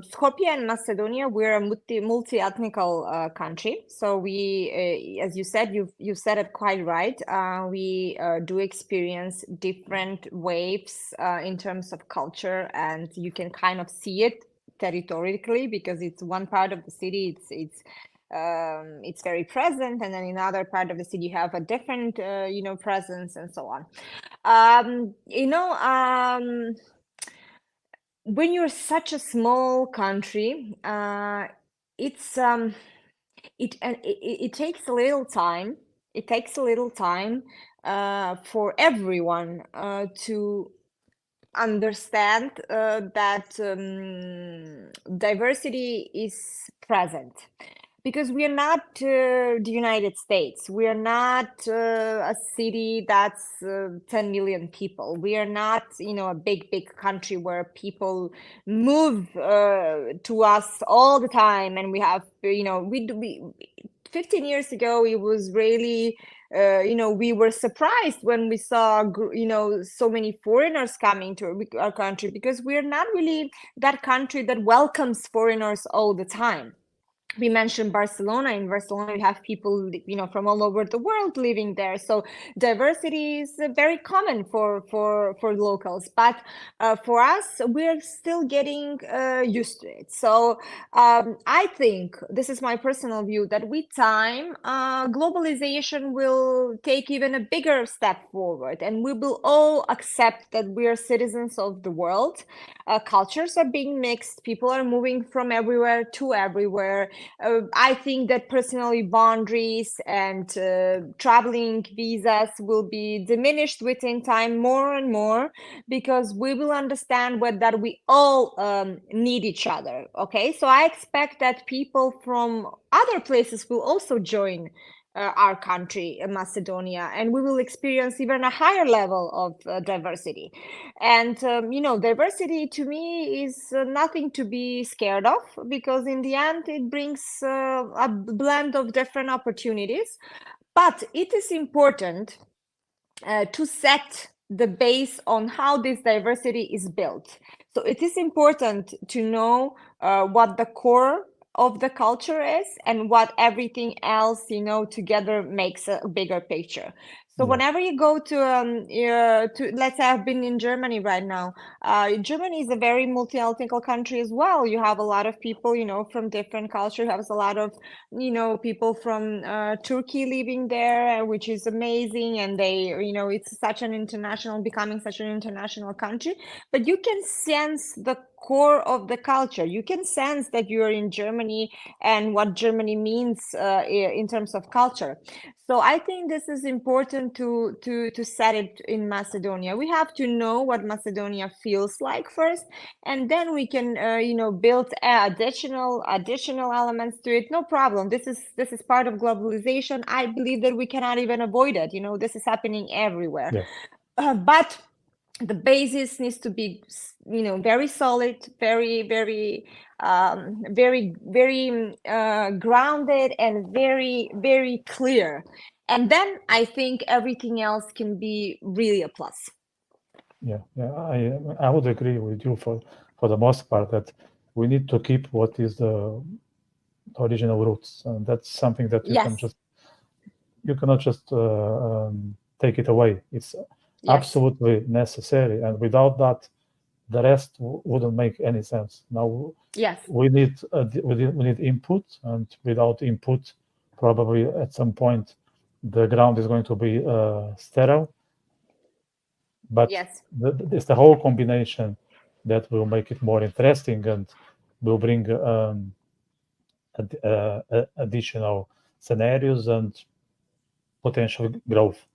Skopje and Macedonia, we're a multi-ethnical country. So we, as you said, you said it quite right. We do experience different waves in terms of culture, and you can kind of see it territorially because it's one part of the city. It's very present, and then in another part of the city you have a different presence and so on. When you're such a small country, it's it takes a little time. It takes a little time for everyone to understand that diversity is present. Because we are not the United States. We are not a city that's 10 million people. We are not, a big country where people move to us all the time. And we have, we 15 years ago, it was really, we were surprised when we saw, so many foreigners coming to our country, because we are not really that country that welcomes foreigners all the time. We mentioned Barcelona. In Barcelona, we have people, from all over the world living there. So diversity is very common for locals. But for us, we're still getting used to it. So I think, this is my personal view, that with time, globalization will take even a bigger step forward, and we will all accept that we are citizens of the world. Cultures are being mixed. People are moving from everywhere to everywhere. I think that personally boundaries and traveling visas will be diminished within time more and more, because we will understand that we all need each other. Okay, so I expect that people from other places will also join our country, Macedonia, and we will experience even a higher level of diversity. And, diversity to me is nothing to be scared of, because in the end, it brings a blend of different opportunities. But it is important to set the base on how this diversity is built. So it is important to know what the core of the culture is, and what everything else, together makes a bigger picture. So whenever you go to let's say I've been in Germany right now. Germany is a very multi-ethnic country as well. You have a lot of people, from different cultures. You have a lot of, people from Turkey living there, which is amazing. And they, it's becoming such an international country. But you can sense the core of the culture. You can sense that you're in Germany and what Germany means in terms of culture. So I think this is important to set it in Macedonia. We have to know what Macedonia feels like first, and then we can build additional elements to it. No problem. This is part of globalization. I believe that we cannot even avoid it. This is happening everywhere. Yeah. But the basis needs to be, very solid, very, very, very grounded, and very, very clear. And then I think everything else can be really a plus. Yeah, I would agree with you for the most part, that we need to keep what is the original roots, and that's something that Yes. you cannot just take it away. It's absolutely necessary, and without that, the rest wouldn't make any sense. Now, Yes. we need input, and without input, probably at some point, the ground is going to be sterile. But Yes. it's the whole combination that will make it more interesting, and will bring additional scenarios and potential growth.